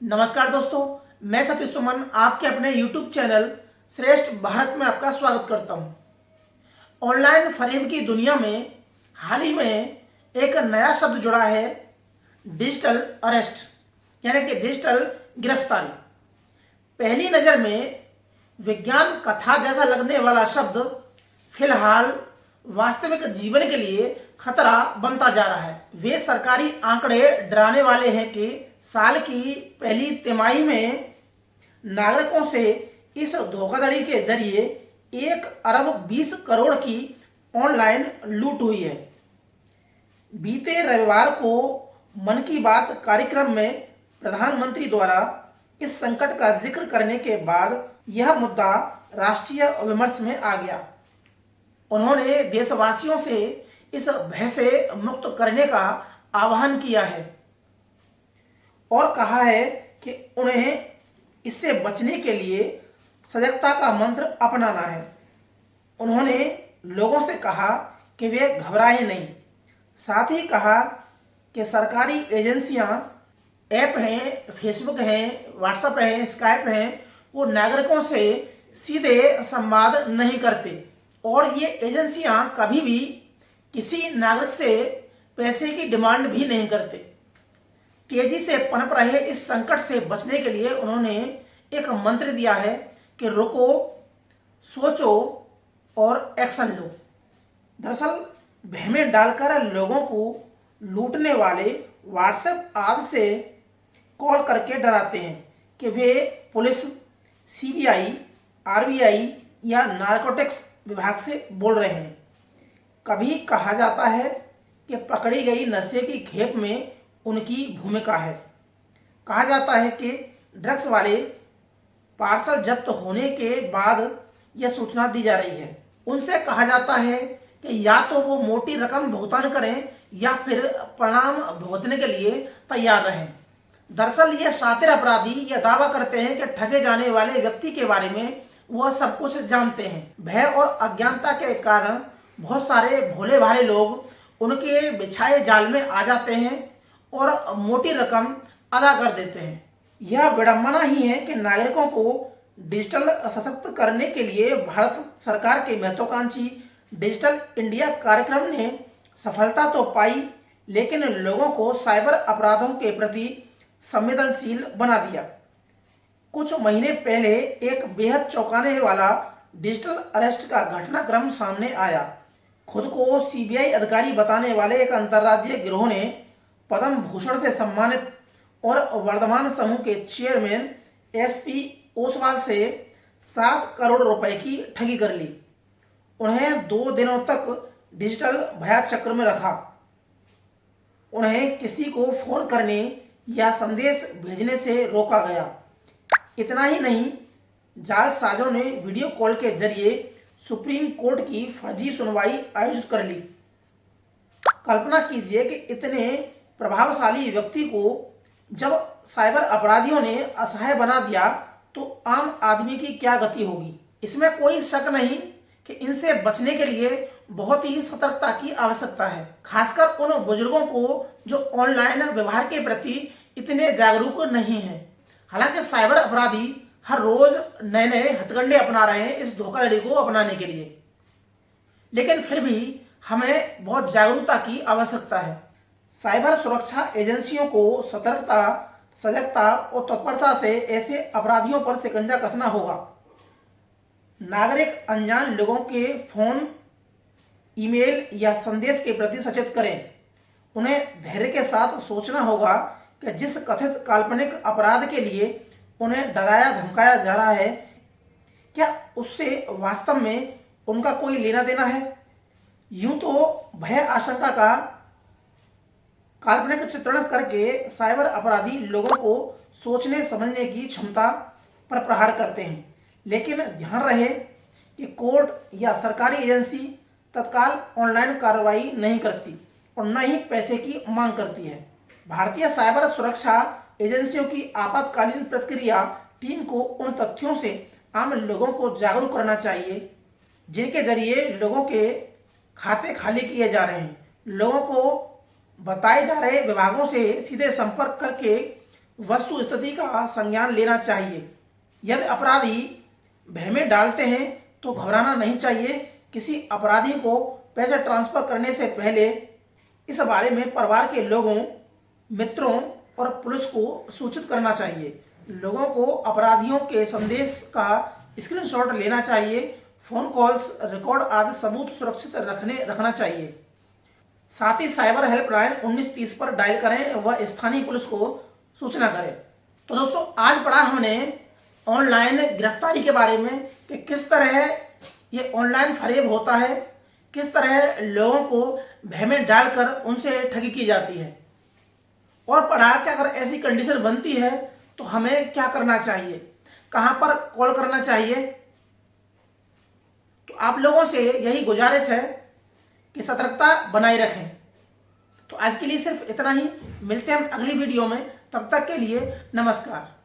नमस्कार दोस्तों, मैं सतीश सुमन आपके अपने YouTube चैनल श्रेष्ठ भारत में आपका स्वागत करता हूं। ऑनलाइन फरेब की दुनिया में हाल ही में एक नया शब्द जुड़ा है, डिजिटल अरेस्ट, यानी कि डिजिटल गिरफ्तारी। पहली नज़र में विज्ञान कथा जैसा लगने वाला शब्द फिलहाल वास्तविक जीवन के लिए खतरा बनता जा रहा है। वे सरकारी आंकड़े डराने वाले हैं कि साल की पहली तिमाही में नागरिकों से इस धोखाधड़ी के जरिए 1 अरब 20 करोड़ की ऑनलाइन लूट हुई है। बीते रविवार को मन की बात कार्यक्रम में प्रधानमंत्री द्वारा इस संकट का जिक्र करने के बाद यह मुद्दा राष्ट्रीय विमर्श में आ गया। उन्होंने देशवासियों से इस भय से मुक्त करने का आह्वान किया है और कहा है कि उन्हें इससे बचने के लिए सजगता का मंत्र अपनाना है। उन्होंने लोगों से कहा कि वे घबराएं नहीं। साथ ही कहा कि सरकारी एजेंसियां, ऐप हैं, फेसबुक हैं, व्हाट्सएप हैं, स्काइप हैं, वो नागरिकों से सीधे संवाद नहीं करते और ये एजेंसियां कभी भी किसी नागरिक से पैसे की डिमांड भी नहीं करते। तेजी से पनप रहे इस संकट से बचने के लिए उन्होंने एक मंत्र दिया है कि रुको, सोचो और एक्शन लो। दरअसल भय में डालकर लोगों को लूटने वाले व्हाट्सएप आदि से कॉल करके डराते हैं कि वे पुलिस, सीबीआई, आरबीआई या नारकोटिक्स विभाग से बोल रहे हैं। कभी कहा जाता है कि पकड़ी गई नशे की खेप में उनकी भूमिका है। कहा जाता है कि ड्रग्स वाले पार्सल जब्त होने के बाद यह सूचना दी जा रही है। उनसे कहा जाता है कि या तो वो मोटी रकम भुगतान करें या फिर परिणाम भुगतने के लिए तैयार रहें। दरअसल ये शातिर अपराधी यह दावा करते हैं कि ठगे जाने वाले व्यक्ति के बारे में वह सब कुछ जानते हैं। भय और अज्ञानता के कारण बहुत सारे भोले भाले लोग उनके बिछाए जाल में आ जाते हैं और मोटी रकम अदा कर देते हैं। यह विडंबना ही है कि नागरिकों को डिजिटल सशक्त करने के लिए भारत सरकार के महत्वाकांक्षी डिजिटल इंडिया कार्यक्रम ने सफलता तो पाई, लेकिन लोगों को साइबर अपराधों के प्रति संवेदनशील बना दिया। कुछ महीने पहले एक बेहद चौंकाने वाला डिजिटल अरेस्ट का घटनाक्रम सामने आया। खुद को सीबीआई अधिकारी बताने वाले एक अंतर्राज्यीय गिरोह ने पद्म भूषण से सम्मानित और वर्धमान समूह के चेयरमैन एसपी ओसवाल से 7 करोड़ रुपए की ठगी कर ली। उन्हें 2 दिनों तक डिजिटल भयात चक्र में रखा। उन्हें किसी को फोन करने या संदेश भेजने से रोका गया। इतना ही नहीं, जालसाजों ने वीडियो कॉल के जरिए सुप्रीम कोर्ट की फर्जी सुनवाई आयोजित कर ली। कल्पना कीजिए कि इतने प्रभावशाली व्यक्ति को जब साइबर अपराधियों ने असहाय बना दिया तो आम आदमी की क्या गति होगी। इसमें कोई शक नहीं कि इनसे बचने के लिए बहुत ही सतर्कता की आवश्यकता है, खासकर उन बुजुर्गों को जो ऑनलाइन व्यवहार के प्रति इतने जागरूक नहीं हैं। हालांकि साइबर अपराधी हर रोज नए नए हथकंडे अपना रहे हैं इस धोखाधड़ी को अपनाने के लिए, लेकिन फिर भी हमें बहुत जागरूकता की आवश्यकता है। साइबर सुरक्षा एजेंसियों को सतर्कता, सजगता और तत्परता से ऐसे अपराधियों पर शिकंजा कसना होगा। नागरिक अनजान लोगों के फोन, ईमेल या संदेश के प्रति सचेत करें। उन्हें धैर्य के साथ सोचना होगा कि जिस कथित काल्पनिक अपराध के लिए उन्हें डराया धमकाया जा रहा है, क्या उससे वास्तव में उनका कोई लेना देना है। यूं तो भय आशंका का काल्पनिक चित्रण करके साइबर अपराधी लोगों को सोचने समझने की क्षमता पर प्रहार करते हैं, लेकिन ध्यान रहे कि कोर्ट या सरकारी एजेंसी तत्काल ऑनलाइन कार्रवाई नहीं करती और न ही पैसे की मांग करती है। भारतीय साइबर सुरक्षा एजेंसियों की आपातकालीन प्रतिक्रिया टीम को उन तथ्यों से आम लोगों को जागरूक करना चाहिए जिनके जरिए लोगों के खाते खाली किए जा रहे हैं। लोगों को बताए जा रहे विभागों से सीधे संपर्क करके वस्तु स्थिति का संज्ञान लेना चाहिए। यदि अपराधी भय में डालते हैं तो घबराना नहीं चाहिए। किसी अपराधी को पैसे ट्रांसफर करने से पहले इस बारे में परिवार के लोगों, मित्रों और पुलिस को सूचित करना चाहिए। लोगों को अपराधियों के संदेश का स्क्रीनशॉट लेना चाहिए। फोन कॉल्स, रिकॉर्ड आदि सबूत सुरक्षित रखना चाहिए। साथ ही साइबर हेल्पलाइन 1930 पर डायल करें व स्थानीय पुलिस को सूचना करें। तो दोस्तों, आज पढ़ा हमने ऑनलाइन गिरफ्तारी के बारे में कि किस तरह ये ऑनलाइन फरेब होता है, किस तरह लोगों को भय में डालकर उनसे ठगी की जाती है, और पढ़ा कि अगर ऐसी कंडीशन बनती है तो हमें क्या करना चाहिए, कहां पर कॉल करना चाहिए। तो आप लोगों से यही गुजारिश है कि सतर्कता बनाए रखें। तो आज के लिए सिर्फ इतना ही। मिलते हैं हम अगली वीडियो में। तब तक के लिए नमस्कार।